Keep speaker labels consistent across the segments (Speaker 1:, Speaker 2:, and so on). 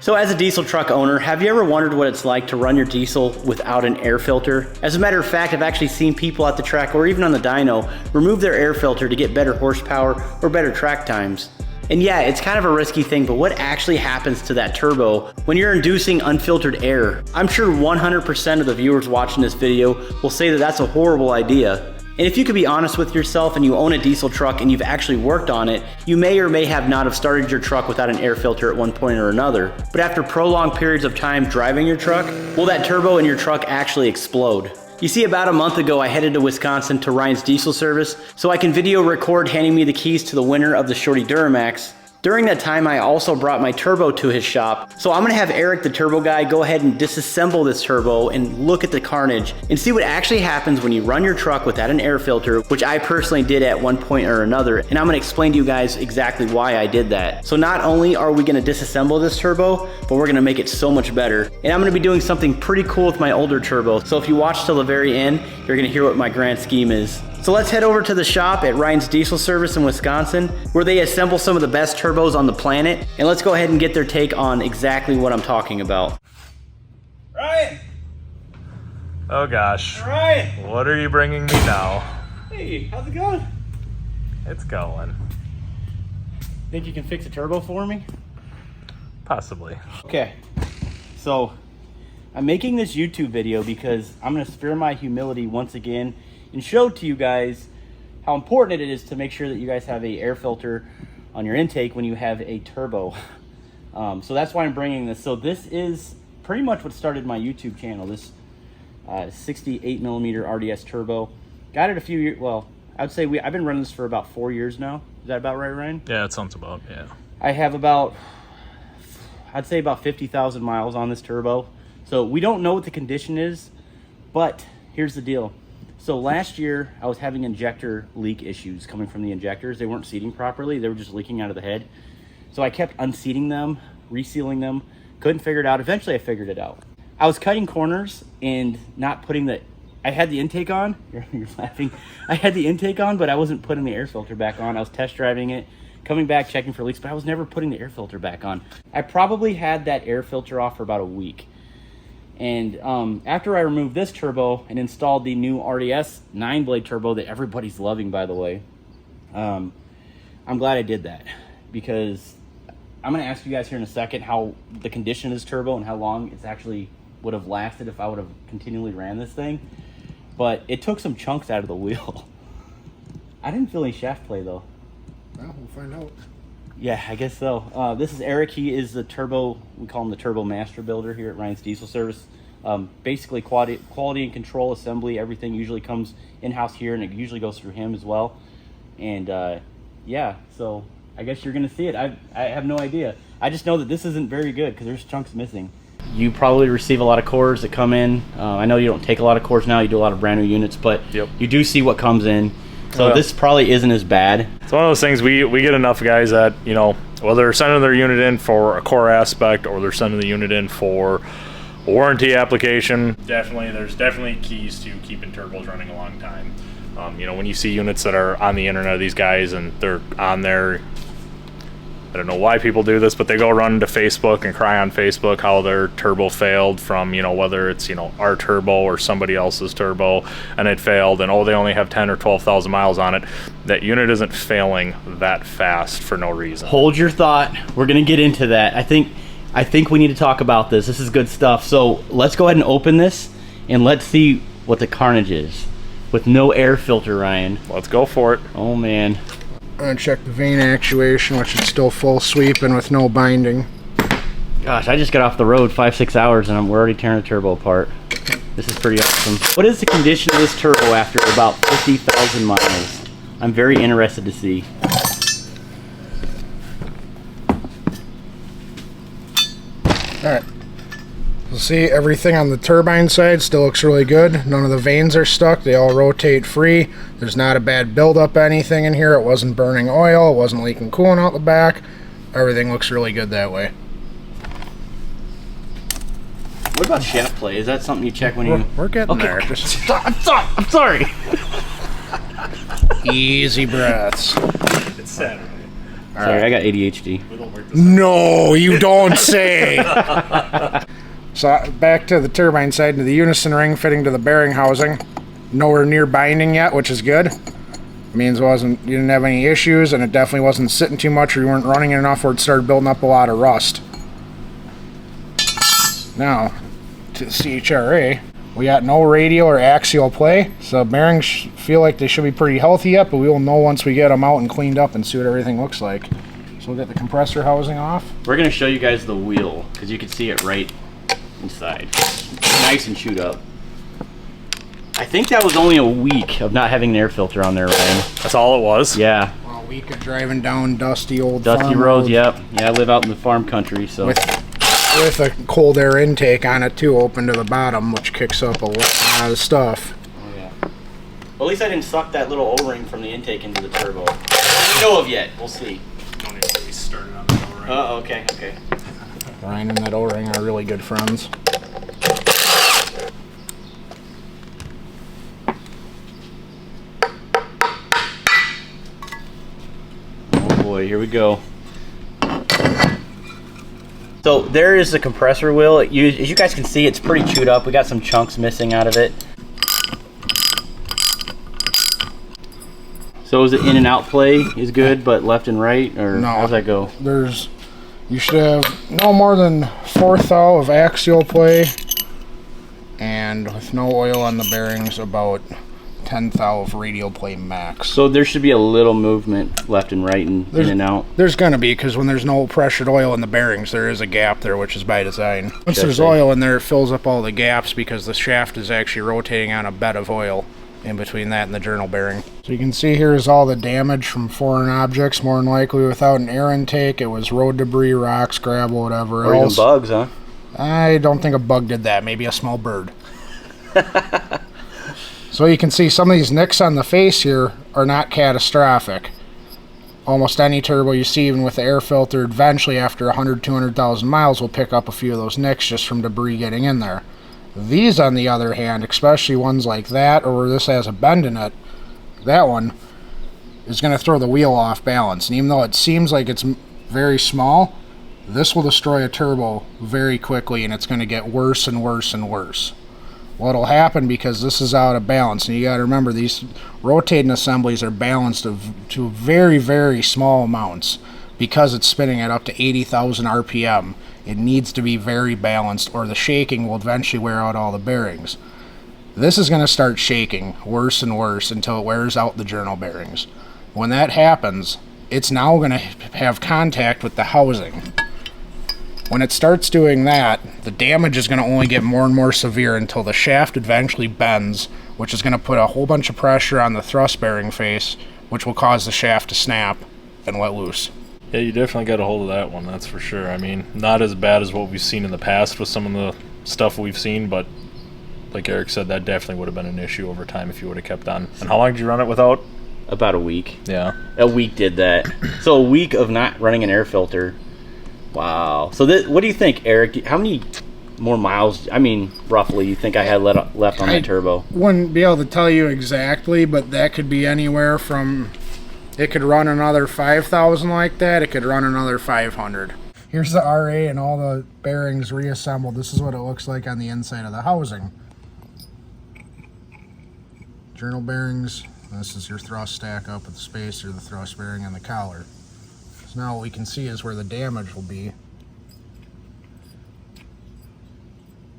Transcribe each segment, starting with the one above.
Speaker 1: So as a diesel truck owner, have you ever wondered what it's like to run your diesel without an air filter? As a matter of fact, I've actually seen people at the track or even on the dyno remove their air filter to get better horsepower or better track times. And yeah, it's kind of a risky thing, but what actually happens to that turbo when you're inducing unfiltered air? I'm sure 100% of the viewers watching this video will say that that's a horrible idea. And if you could be honest with yourself and you own a diesel truck and you've actually worked on it, you may or may have not have started your truck without an air filter at one point or another. But after prolonged periods of time driving your truck, will that turbo in your truck actually explode? You see, about a month ago, I headed to Wisconsin to Ryan's diesel service so I can video record handing me the keys to the winner of the Shorty Duramax. During that time, I also brought my turbo to his shop. So I'm gonna have Eric, the turbo guy, go ahead and disassemble this turbo and look at the carnage and see what actually happens when you run your truck without an air filter, which I personally did at one point or another. And I'm gonna explain to you guys exactly why I did that. So not only are we gonna disassemble this turbo, but we're gonna make it so much better. And I'm gonna be doing something pretty cool with my older turbo. So if you watch till the very end, you're gonna hear what my grand scheme is. So let's head over to the shop at Ryan's Diesel Service in Wisconsin, where they assemble some of the best turbos on the planet. And let's go ahead and get their take on exactly what I'm talking about.
Speaker 2: Ryan!
Speaker 3: Oh gosh.
Speaker 2: Ryan!
Speaker 3: What are you bringing me now?
Speaker 1: Hey, how's it going?
Speaker 3: It's going.
Speaker 1: Think you can fix a turbo for me?
Speaker 3: Possibly.
Speaker 1: Okay, so I'm making this YouTube video because I'm gonna spare my humility once again and show to you guys how important it is to make sure that you guys have a air filter on your intake when you have a turbo. So that's why I'm bringing this. So this is pretty much what started my YouTube channel. This 68 millimeter RDS turbo. Got it a few years, well, I would say I've been running this for about 4 years now. Is that about right, Ryan?
Speaker 3: Yeah, that sounds about, yeah.
Speaker 1: I have about, I'd say about 50,000 miles on this turbo. So we don't know what the condition is, but here's the deal. So last year, I was having injector leak issues coming from the injectors. They weren't seating properly. They were just leaking out of the head. So I kept unseating them, resealing them, couldn't figure it out. Eventually, I figured it out. I was cutting corners and not putting I had the intake on. You're laughing. I had the intake on, but I wasn't putting the air filter back on. I was test driving it, coming back, checking for leaks, but I was never putting the air filter back on. I probably had that air filter off for about a week. And after I removed this turbo and installed the new RDS 9-blade turbo that everybody's loving, by the way, I'm glad I did that, because I'm going to ask you guys here in a second how the condition of this turbo and how long it's actually would have lasted if I would have continually ran this thing. But it took some chunks out of the wheel. I didn't feel any shaft play though.
Speaker 2: Well, we'll find out.
Speaker 1: Yeah, I guess so. This is Eric. He is the turbo, we call him the turbo master builder here at Ryan's Diesel Service. Basically quality and control assembly, everything usually comes in-house here, and it usually goes through him as well. And yeah, so I guess you're gonna see it. I have no idea. I just know that this isn't very good because there's chunks missing. You probably receive a lot of cores that come in. I know you don't take a lot of cores now, you do a lot of brand new units, but
Speaker 3: Yep.
Speaker 1: You do see what comes in. So
Speaker 3: Yeah.
Speaker 1: this probably isn't as bad.
Speaker 3: It's one of those things we get enough guys that, you know, whether they're sending their unit in for a core aspect or they're sending the unit in for a warranty application. There's definitely keys to keeping turbos running a long time. You know, when you see units that are on the internet, these guys, and they're on there, I don't know why people do this, but they go run to Facebook and cry on Facebook how their turbo failed from, you know, whether it's, you know, our turbo or somebody else's turbo, and it failed, and oh, they only have 10 or 12,000 miles on it. That unit isn't failing that fast for no reason.
Speaker 1: Hold your thought. We're gonna get into that. I think we need to talk about this. This is good stuff. So let's go ahead and open this and let's see what the carnage is with no air filter, Ryan.
Speaker 3: Let's go for it.
Speaker 1: Oh man.
Speaker 2: I'm gonna check the vane actuation, which is still full sweep and with no binding.
Speaker 1: Gosh, I just got off the road 5-6 hours and we're already tearing the turbo apart. This is pretty awesome. What is the condition of this turbo after about 50,000 miles? I'm very interested to see.
Speaker 2: Alright. You'll see everything on the turbine side still looks really good. None of the vanes are stuck. They all rotate free. There's not a bad buildup anything in here. It wasn't burning oil. It wasn't leaking coolant out the back. Everything looks really good that way.
Speaker 1: What about shaft play? Is that something you check when you...
Speaker 2: We're getting there.
Speaker 1: Just... I'm sorry.
Speaker 2: Easy breaths.
Speaker 3: It's Saturday.
Speaker 1: Sorry, I got ADHD.
Speaker 2: No, you don't say. So back to the turbine side, to the unison ring fitting to the bearing housing. Nowhere near binding yet, which is good. Means you didn't have any issues, and it definitely wasn't sitting too much, or you weren't running enough where it started building up a lot of rust. Now, to the CHRA, we got no radial or axial play, so bearings feel like they should be pretty healthy yet, but we will know once we get them out and cleaned up and see what everything looks like. So we'll get the compressor housing off.
Speaker 1: We're going to show you guys the wheel, because you can see it right inside. Nice and chewed up. I think that was only a week of not having an air filter on there, Ryan.
Speaker 3: That's all it was?
Speaker 1: Yeah.
Speaker 2: Well, a week of driving down dusty
Speaker 1: farm roads, yep. Yeah, I live out in the farm country, so.
Speaker 2: With a cold air intake on it too, open to the bottom, which kicks up a lot of stuff.
Speaker 1: Oh yeah. Well, at least I didn't suck that little O-ring from the intake into the turbo. We know of yet. We'll see.
Speaker 3: Don't need to get me started on that O-ring.
Speaker 1: Oh, okay, okay.
Speaker 2: Ryan and that O-ring are really good friends.
Speaker 1: Oh boy, here we go. So there is the compressor wheel. As you guys can see, it's pretty chewed up. We got some chunks missing out of it. So is it in and out play is good, but left and right, or
Speaker 2: no,
Speaker 1: how does that go?
Speaker 2: You should have no more than 1/4 thou of axial play, and with no oil on the bearings, about 1/10 thou of radial play max.
Speaker 1: So there should be a little movement left and right and in and out.
Speaker 2: There's going to be, because when there's no pressured oil in the bearings, there is a gap there, which is by design. Once there's oil in there, it fills up all the gaps because the shaft is actually rotating on a bed of oil in between that and the journal bearing. So you can see here is all the damage from foreign objects, more than likely without an air intake. It was road debris, rocks, gravel, whatever
Speaker 1: or
Speaker 2: else.
Speaker 1: Or even bugs, huh?
Speaker 2: I don't think a bug did that. Maybe a small bird. So you can see some of these nicks on the face here are not catastrophic. Almost any turbo you see, even with the air filter, eventually after 100, 200,000 miles will pick up a few of those nicks just from debris getting in there. These, on the other hand, especially ones like that, or where this has a bend in it, that one is going to throw the wheel off balance. And even though it seems like it's very small, this will destroy a turbo very quickly, and it's going to get worse and worse and worse. What'll happen, because this is out of balance, and you got to remember these rotating assemblies are balanced to very, very small amounts. Because it's spinning at up to 80,000 RPM, it needs to be very balanced, or the shaking will eventually wear out all the bearings. This is going to start shaking worse and worse until it wears out the journal bearings. When that happens, it's now going to have contact with the housing. When it starts doing that, the damage is going to only get more and more severe until the shaft eventually bends, which is going to put a whole bunch of pressure on the thrust bearing face, which will cause the shaft to snap and let loose.
Speaker 3: Yeah, you definitely got a hold of that one, that's for sure. I mean, not as bad as what we've seen in the past with some of the stuff we've seen, but like Eric said, that definitely would have been an issue over time if you would have kept on. And how long did you run it without?
Speaker 1: About a week.
Speaker 3: Yeah.
Speaker 1: A week did that. So a week of not running an air filter. Wow. So what do you think, Eric? How many more miles, I mean, roughly, you think I had left on that turbo?
Speaker 2: Wouldn't be able to tell you exactly, but that could be anywhere from, it could run another 5,000 like that, it could run another 500. Here's the RA and all the bearings reassembled. This is what it looks like on the inside of the housing. Journal bearings, this is your thrust stack up with the spacer, the thrust bearing, and the collar. So now what we can see is where the damage will be.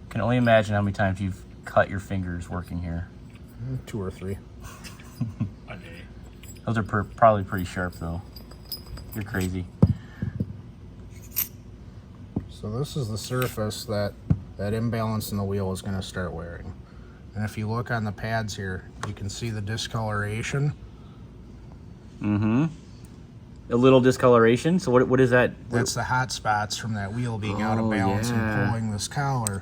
Speaker 1: Can only imagine how many times you've cut your fingers working here.
Speaker 2: 2 or 3.
Speaker 3: A day.
Speaker 1: Those are probably pretty sharp, though. You're crazy.
Speaker 2: So this is the surface that imbalance in the wheel is going to start wearing. And if you look on the pads here, you can see the discoloration.
Speaker 1: Mm-hmm. A little discoloration. So what is that?
Speaker 2: That's the hot spots from that wheel being out of balance and pulling this collar.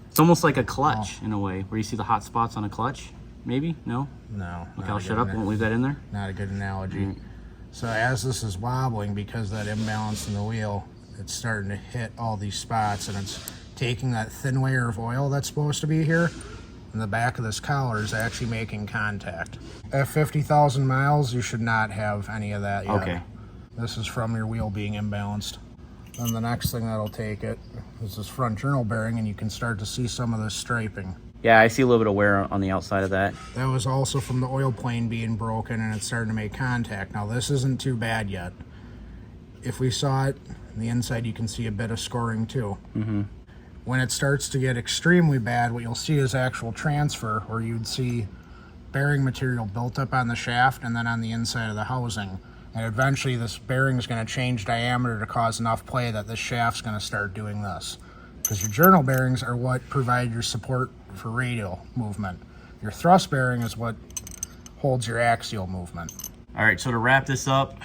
Speaker 1: It's almost like a clutch in a way, where you see the hot spots on a clutch. Maybe? No?
Speaker 2: No.
Speaker 1: Okay, I'll shut up. Won't leave that in there.
Speaker 2: Not a good analogy. So as this is wobbling, because that imbalance in the wheel, it's starting to hit all these spots, and it's taking that thin layer of oil that's supposed to be here, and the back of this collar is actually making contact. At 50,000 miles, you should not have any of that yet.
Speaker 1: Okay.
Speaker 2: This is from your wheel being imbalanced. Then the next thing that'll take it is this front journal bearing, and you can start to see some of this striping.
Speaker 1: Yeah, I see a little bit of wear on the outside of that.
Speaker 2: That was also from the oil plane being broken, and it's starting to make contact. Now this isn't too bad yet. If we saw it, on the inside you can see a bit of scoring too. When it starts to get extremely bad, what you'll see is actual transfer, where you'd see bearing material built up on the shaft and then on the inside of the housing. And eventually this bearing is going to change diameter to cause enough play that this shaft's going to start doing this. Because your journal bearings are what provide your support for radial movement. Your thrust bearing is what holds your axial movement.
Speaker 1: All right, so to wrap this up,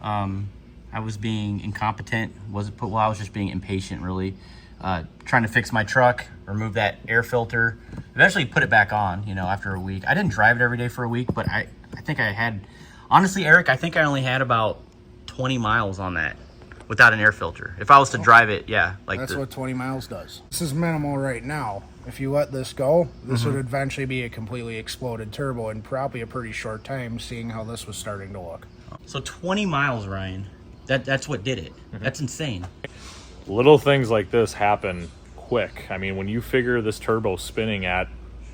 Speaker 1: I was being incompetent. I was just being impatient, really. Trying to fix my truck, remove that air filter, eventually put it back on, you know, after a week. I didn't drive it every day for a week, but I think I had, honestly, Eric, I think I only had about 20 miles on that without an air filter. If I was to drive it, yeah.
Speaker 2: That's what 20 miles does. This is minimal right now. If you let this go, this would eventually be a completely exploded turbo in probably a pretty short time, seeing how this was starting to look.
Speaker 1: So 20 miles, Ryan. That's what did it. That's insane.
Speaker 3: Little things like this happen quick. I mean, when you figure this turbo spinning at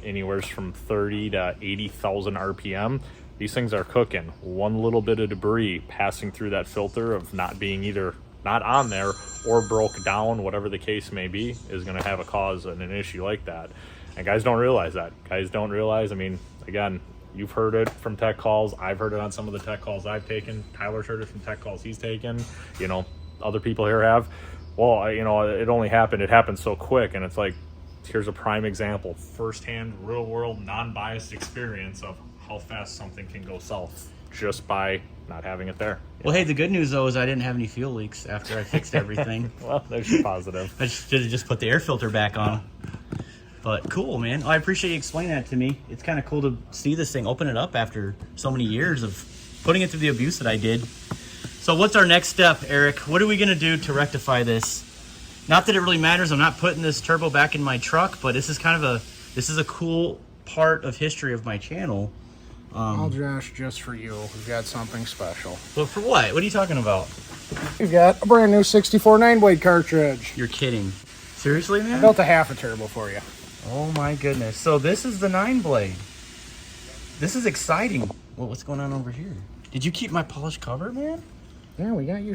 Speaker 3: anywhere from 30 to 80,000 RPM, these things are cooking. One little bit of debris passing through that filter of not being either not on there or broke down, whatever the case may be, is going to have a cause and an issue like that. And guys don't realize that. Guys don't realize, I mean, again, you've heard it from tech calls. I've heard it on some of the tech calls I've taken. Tyler's heard it from tech calls he's taken. You know, other people here have. Well, you know, it only happened. It happened so quick. And it's like, here's a prime example. Firsthand, real world, non-biased experience of how fast something can go south just by not having it there.
Speaker 1: Well, hey, the good news, though, is I didn't have any fuel leaks after I fixed everything.
Speaker 3: Well, there's your positive.
Speaker 1: I should have just put the air filter back on. But cool, man. I appreciate you explaining that to me. It's kind of cool to see this thing open it up after so many years of putting it through the abuse that I did. So what's our next step, Eric? What are we going to do to rectify this? Not that it really matters. I'm not putting this turbo back in my truck, but this is kind of a cool part of history of my channel.
Speaker 2: Well, Josh, just for you, we've got something special.
Speaker 1: But for what? What are you talking about?
Speaker 2: We've got a brand new 64 9-blade cartridge.
Speaker 1: You're kidding. Seriously, man?
Speaker 2: I built a half a turbo for you.
Speaker 1: Oh my goodness. So this is the 9-blade. This is exciting. Well, what's going on over here? Did you keep my polished cover, man?
Speaker 2: Yeah, we got you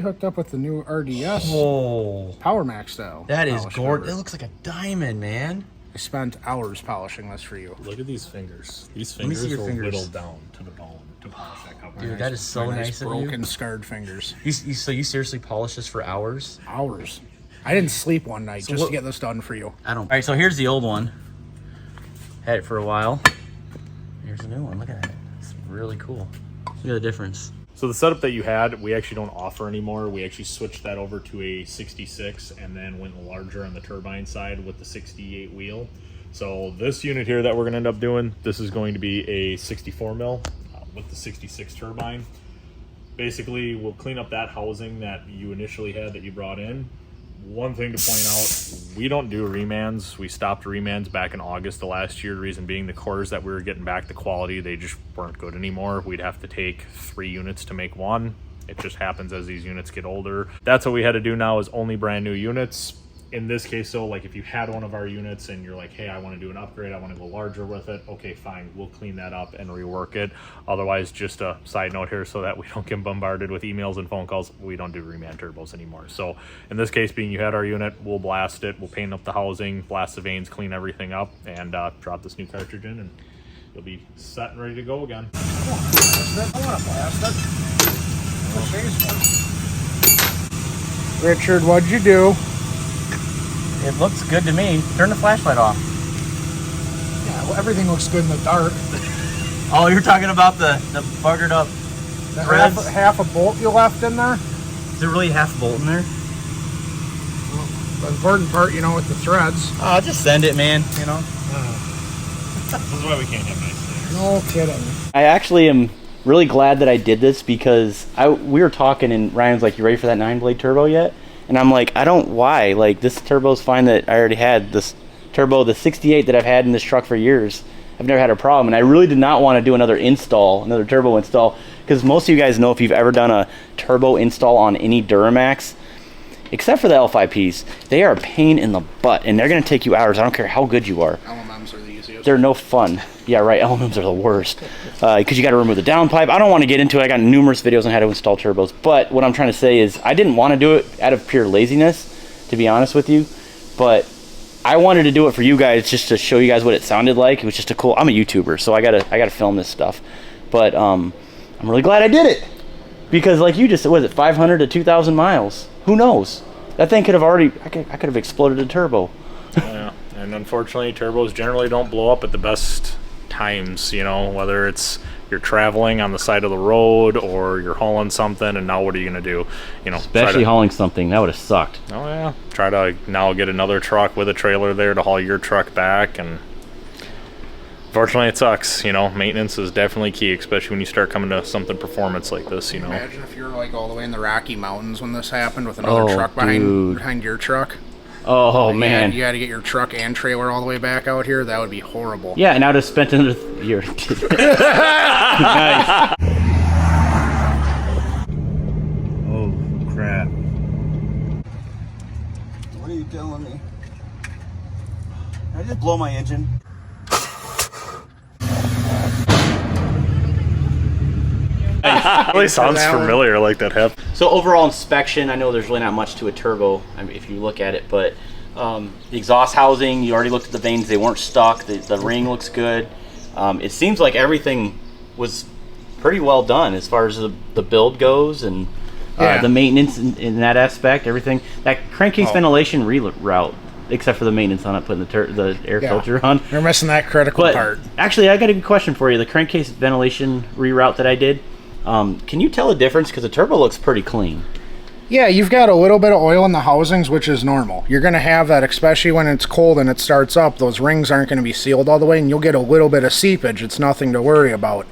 Speaker 2: hooked up with the new RDS
Speaker 1: Whoa.
Speaker 2: Powermax style.
Speaker 1: That is gorgeous. It looks like a diamond, man.
Speaker 2: I spent hours polishing this for you.
Speaker 3: Look at these fingers. These
Speaker 1: Let me see
Speaker 3: fingers
Speaker 1: your
Speaker 3: will
Speaker 1: fingers.
Speaker 3: whittle down to the bone to polish that cover.
Speaker 1: Dude, that is so nice of you.
Speaker 2: Broken, scarred fingers.
Speaker 1: So you seriously polished this for hours?
Speaker 2: Hours. I didn't sleep one night just
Speaker 1: what-
Speaker 2: to get this done for you.
Speaker 1: I don't. All right, so here's the old one. Had it for a while. Here's the new one. Look at that. It's really cool. Look at the difference.
Speaker 3: So the setup that you had, we actually don't offer anymore. We actually switched that over to a 66 and then went larger on the turbine side with the 68 wheel. So this unit here that we're gonna end up doing, this is going to be a 64 mil with the 66 turbine. Basically, we'll clean up that housing that you initially had that you brought in. One thing to point out, we don't do remans. We stopped remans back in August of last year. The reason being the cores that we were getting back, the quality, they just weren't good anymore. We'd have to take 3 units to make one. It just happens as these units get older. That's what we had to do now, is only brand new units. In this case, so like if you had one of our units and you're like, hey, I want to do an upgrade, I want to go larger with it, okay, fine, we'll clean that up and rework it. Otherwise, just a side note here so that we don't get bombarded with emails and phone calls, we don't do reman turbos anymore. So in this case, being you had our unit, we'll blast it, we'll paint up the housing, blast the vanes, clean everything up, and drop this new cartridge in, and you'll be set and ready to go again.
Speaker 2: Richard, what'd you do?
Speaker 1: It looks good to me. Turn the flashlight off.
Speaker 2: Yeah, well, everything looks good in the dark.
Speaker 1: Oh, you're talking about the buggered up
Speaker 2: The
Speaker 1: threads?
Speaker 2: half a bolt you left in there?
Speaker 1: Is there really half a bolt in there?
Speaker 2: The important part, you know, with the threads.
Speaker 1: Oh, just send it, man. You know.
Speaker 3: This is why we can't have nice things.
Speaker 2: No kidding.
Speaker 1: I actually am really glad that I did this because we were talking and Ryan's like, "You ready for that 9-blade turbo yet?" And I'm like, I don't. Why? Like, this turbo's fine. That I already had this turbo, the 68 that I've had in this truck for years. I've never had a problem, and I really did not want to do another turbo install, because most of you guys know, if you've ever done a turbo install on any Duramax, except for the L5Ps, they are a pain in the butt, and they're going to take you hours. I don't care how good you are.
Speaker 2: LMMs are the easiest.
Speaker 1: They're no fun. Yeah, right. LMMs are the worst because you got to remove the downpipe. I don't want to get into it. I got numerous videos on how to install turbos, but what I'm trying to say is I didn't want to do it out of pure laziness, to be honest with you, but I wanted to do it for you guys just to show you guys what it sounded like. It was just a cool. I'm a YouTuber, so I gotta film this stuff, but I'm really glad I did it because, like you just said, was it 500 to 2,000 miles? Who knows? That thing could have already. I could have exploded a turbo.
Speaker 3: Yeah, and unfortunately, turbos generally don't blow up at the best times. You know, whether it's you're traveling on the side of the road or you're hauling something, and now what are you gonna do? You know,
Speaker 1: especially hauling something that would have sucked.
Speaker 3: Oh yeah, try to now get another truck with a trailer there to haul your truck back, and unfortunately it sucks. You know, maintenance is definitely key, especially when you start coming to something performance like this. You know,
Speaker 2: imagine if you're like all the way in the Rocky Mountains when this happened with another truck behind your truck.
Speaker 1: Oh
Speaker 2: like,
Speaker 1: man,
Speaker 2: you got to get your truck and trailer all the way back out here. That would be horrible.
Speaker 1: Yeah, and I'd have spent another year. Nice. Oh crap!
Speaker 4: What are you telling me? Did I just blow my engine?
Speaker 3: really sounds familiar, like that happened.
Speaker 1: So overall inspection, I know there's really not much to a turbo, I mean, if you look at it, but the exhaust housing, you already looked at the vanes, they weren't stuck, the ring looks good. It seems like everything was pretty well done as far as the build goes, and the maintenance in that aspect, everything. That crankcase ventilation reroute, except for the maintenance on it, putting the air filter on.
Speaker 2: You're missing that critical part.
Speaker 1: Actually, I got a good question for you. The crankcase ventilation reroute that I did, can you tell a difference? Because the turbo looks pretty clean.
Speaker 2: Yeah, you've got a little bit of oil in the housings, which is normal. You're going to have that, especially when it's cold and it starts up. Those rings aren't going to be sealed all the way, and you'll get a little bit of seepage. It's nothing to worry about.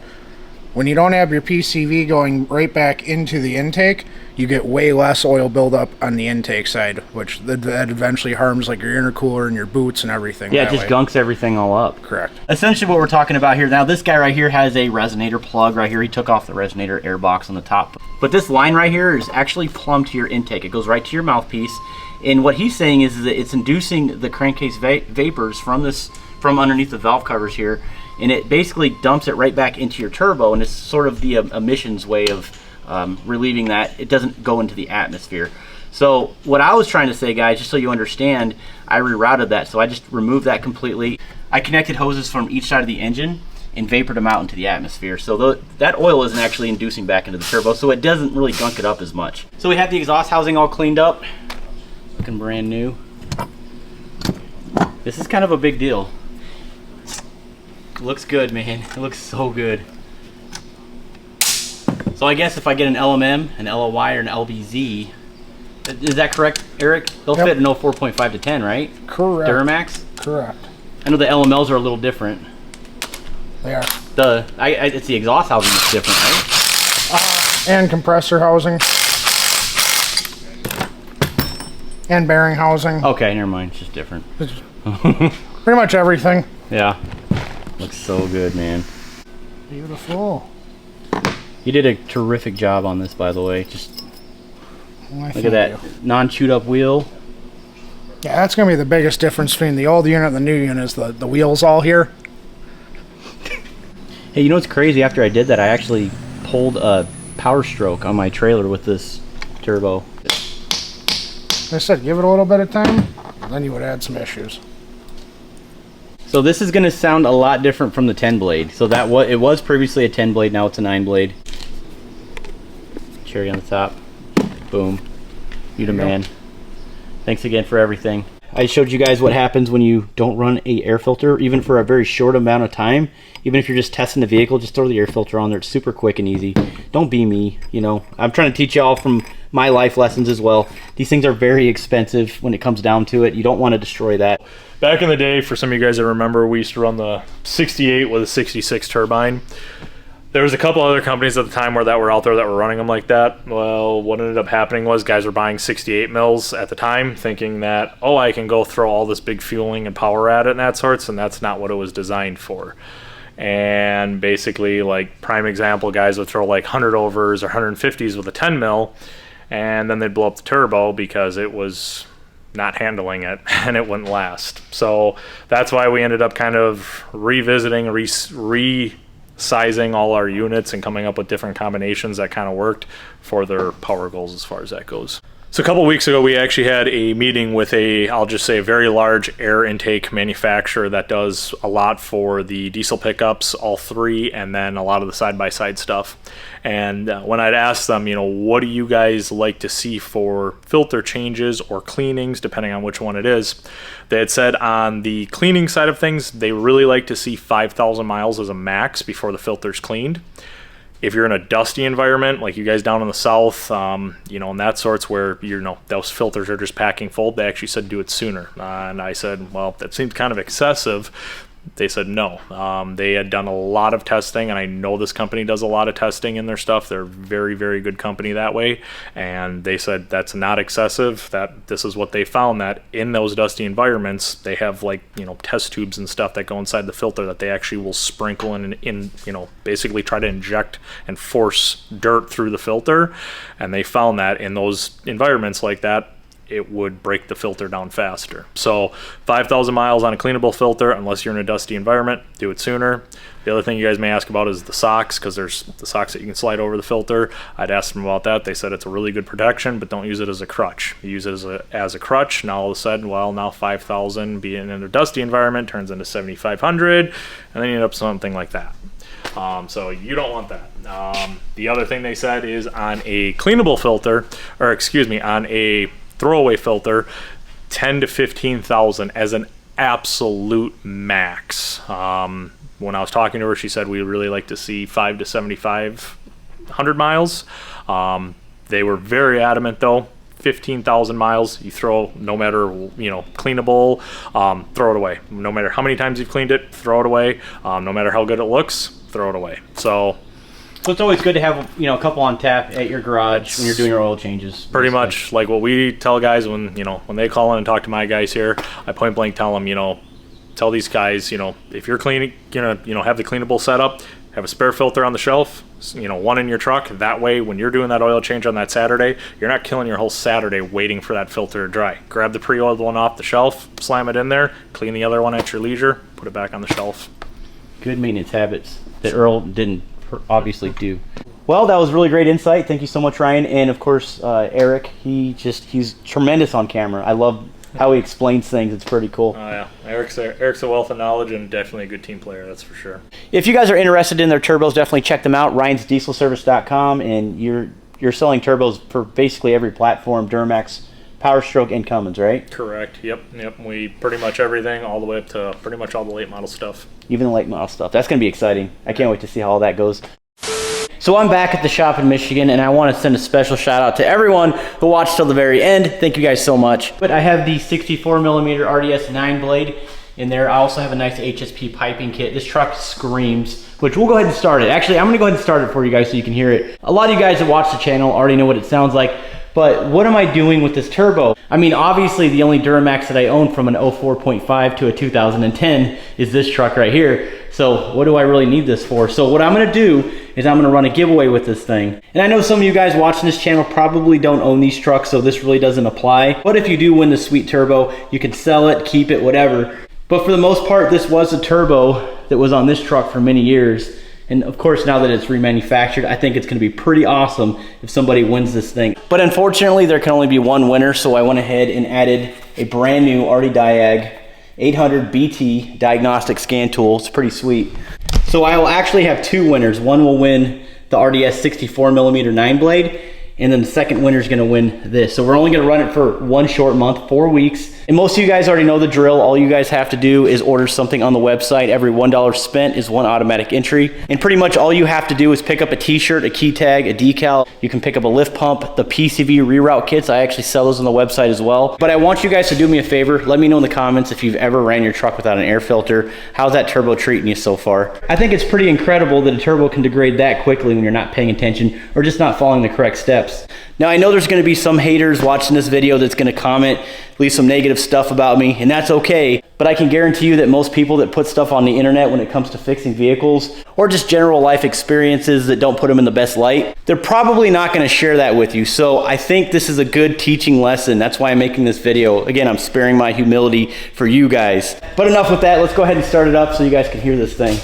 Speaker 2: When you don't have your PCV going right back into the intake, you get way less oil buildup on the intake side, which that eventually harms like your intercooler and your boots and everything.
Speaker 1: Yeah, it just gunks everything all up.
Speaker 2: Correct.
Speaker 1: Essentially what we're talking about here, now this guy right here has a resonator plug right here. He took off the resonator air box on the top. But this line right here is actually plumbed to your intake. It goes right to your mouthpiece. And what he's saying is that it's inducing the crankcase vapors from underneath the valve covers here, and it basically dumps it right back into your turbo, and it's sort of the emissions way of relieving that. It doesn't go into the atmosphere. So what I was trying to say, guys, just so you understand, I rerouted that. So I just removed that completely. I connected hoses from each side of the engine and vapored them out into the atmosphere. So that oil isn't actually inducing back into the turbo, so it doesn't really gunk it up as much. So we have the exhaust housing all cleaned up, looking brand new. This is kind of a big deal. Looks good, man. It looks so good. So I guess if I get an LMM, an LOY, or an LBZ, is that correct, Eric? They'll fit in 04.5 to 10, right?
Speaker 2: Correct.
Speaker 1: Duramax?
Speaker 2: Correct.
Speaker 1: I know the LMLs are a little different.
Speaker 2: They are.
Speaker 1: It's the exhaust housing that's different, right?
Speaker 2: And compressor housing. And bearing housing.
Speaker 1: Okay, never mind. It's just different.
Speaker 2: Pretty much everything.
Speaker 1: Yeah. Looks so good, man.
Speaker 2: Beautiful.
Speaker 1: You did a terrific job on this, by the way. Just look at that non-chewed up wheel.
Speaker 2: Yeah, that's going to be the biggest difference between the old unit and the new unit is the wheels all here.
Speaker 1: Hey, you know what's crazy? After I did that, I actually pulled a Powerstroke on my trailer with this turbo.
Speaker 2: Like I said, give it a little bit of time, then you would add some issues.
Speaker 1: So this is going to sound a lot different from the 10 blade. So it was previously a 10 blade, now it's a 9 blade. Cherry on the top. Boom. You the man. Thanks again for everything. I showed you guys what happens when you don't run a air filter, even for a very short amount of time. Even if you're just testing the vehicle, just throw the air filter on there. It's super quick and easy. Don't be me, you know. I'm trying to teach y'all from my life lessons as well. These things are very expensive when it comes down to it. You don't want to destroy that.
Speaker 3: Back in the day, for some of you guys that remember, we used to run the 68 with a 66 turbine. There was a couple other companies at the time that were out there that were running them like that. Well, what ended up happening was guys were buying 68 mils at the time, thinking that, oh, I can go throw all this big fueling and power at it and that sorts, and that's not what it was designed for. And basically, like, prime example, guys would throw like 100 overs or 150s with a 10 mil, and then they'd blow up the turbo because it was not handling it and it wouldn't last. So that's why we ended up kind of revisiting, resizing all our units and coming up with different combinations that kind of worked for their power goals as far as that goes. So a couple weeks ago, we actually had a meeting with I'll just say a very large air intake manufacturer that does a lot for the diesel pickups, all three, and then a lot of the side-by-side stuff. And when I'd asked them, you know, what do you guys like to see for filter changes or cleanings, depending on which one it is, they had said on the cleaning side of things, they really like to see 5,000 miles as a max before the filter's cleaned. If you're in a dusty environment, like you guys down in the south, you know, and that sorts where, you know, those filters are just packing full, they actually said do it sooner. And I said, well, that seems kind of excessive. They said no. They had done a lot of testing, and I know this company does a lot of testing in their stuff. They're a very, very good company that way. And they said that's not excessive. That this is what they found, that in those dusty environments, they have, like, you know, test tubes and stuff that go inside the filter that they actually will sprinkle in, you know, basically try to inject and force dirt through the filter. And they found that in those environments like that, it would break the filter down faster. So 5,000 miles on a cleanable filter, unless you're in a dusty environment, do it sooner. The other thing you guys may ask about is the socks, because there's the socks that you can slide over the filter. I'd asked them about that. They said it's a really good protection, but don't use it as a crutch. You use it as a crutch. Now all of a sudden, well, now 5,000 being in a dusty environment turns into 7,500, and then you end up something like that. So you don't want that. The other thing they said is on a cleanable filter, or excuse me, on a throwaway filter, 10 to 15,000 as an absolute max. When I was talking to her, she said we really like to see 5 to 7,500 miles. They were very adamant though. 15,000 miles, you throw, no matter, you know, cleanable, throw it away. No matter how many times you've cleaned it, throw it away. No matter how good it looks, throw it away. So
Speaker 1: it's always good to have, you know, a couple on tap at your garage when you're doing your oil changes.
Speaker 3: Pretty much like what we tell guys when, you know, when they call in and talk to my guys here, I point blank tell them, you know, tell these guys, you know, if you're cleaning, you know, have the cleanable setup, have a spare filter on the shelf, you know, one in your truck. That way, when you're doing that oil change on that Saturday, you're not killing your whole Saturday waiting for that filter to dry. Grab the pre-oiled one off the shelf, slam it in there, clean the other one at your leisure, put it back on the shelf. Good
Speaker 1: maintenance habits that Earl didn't obviously do. Well, that was really great insight. Thank you so much, Ryan. And of course, Eric, he's tremendous on camera. I love how he explains things. It's pretty cool.
Speaker 3: Oh yeah, Eric's a wealth of knowledge and definitely a good team player, that's for sure.
Speaker 1: If you guys are interested in their turbos, definitely check them out, ryans-dieselservice.com, and you're selling turbos for basically every platform, Duramax, Powerstroke, and Cummins, right?
Speaker 3: Correct. Yep. We pretty much everything, all the way up to pretty much all the late model stuff.
Speaker 1: Even the late model stuff. That's going to be exciting. I can't wait to see how all that goes. So I'm back at the shop in Michigan, and I want to send a special shout out to everyone who watched till the very end. Thank you guys so much. But I have the 64mm RDS 9 blade in there. I also have a nice HSP piping kit. This truck screams, which we'll go ahead and start it. Actually, I'm going to go ahead and start it for you guys so you can hear it. A lot of you guys that watch the channel already know what it sounds like. But what am I doing with this turbo? I mean, obviously the only Duramax that I own from an 04.5 to a 2010 is this truck right here. So what do I really need this for? So what I'm gonna do is I'm gonna run a giveaway with this thing. And I know some of you guys watching this channel probably don't own these trucks, so this really doesn't apply. But if you do win the sweet turbo, you can sell it, keep it, whatever. But for the most part, this was a turbo that was on this truck for many years. And of course, now that it's remanufactured, I think it's gonna be pretty awesome if somebody wins this thing. But unfortunately, there can only be one winner, so I went ahead and added a brand new Arty Diag 800 BT diagnostic scan tool. It's pretty sweet. So I will actually have two winners. One will win the RDS 64mm 9 blade, and then the second winner is gonna win this. So we're only gonna run it for one short month, 4 weeks. And most of you guys already know the drill. All you guys have to do is order something on the website. Every $1 spent is 1 automatic entry. And pretty much all you have to do is pick up a t-shirt, a key tag, a decal. You can pick up a lift pump, the PCV reroute kits. I actually sell those on the website as well. But I want you guys to do me a favor. Let me know in the comments if you've ever ran your truck without an air filter. How's that turbo treating you so far? I think it's pretty incredible that a turbo can degrade that quickly when you're not paying attention or just not following the correct steps. Now, I know there's gonna be some haters watching this video that's gonna comment, leave some negative stuff about me, and that's okay, but I can guarantee you that most people that put stuff on the internet when it comes to fixing vehicles, or just general life experiences that don't put them in the best light, they're probably not gonna share that with you. So I think this is a good teaching lesson. That's why I'm making this video. Again, I'm sparing my humility for you guys. But enough with that, let's go ahead and start it up so you guys can hear this thing.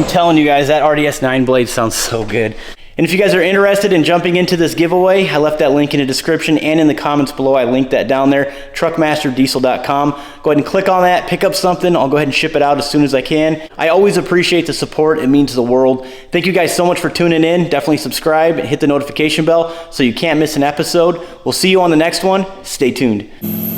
Speaker 1: I'm telling you guys, that RDS 9 blade sounds so good. And if you guys are interested in jumping into this giveaway, I left that link in the description and in the comments below. I linked that down there, truckmasterdiesel.com. Go ahead and click on that, pick up something. I'll go ahead and ship it out as soon as I can. I always appreciate the support. It means the world. Thank you guys so much for tuning in. Definitely subscribe and hit the notification bell so you can't miss an episode. We'll see you on the next one. Stay tuned.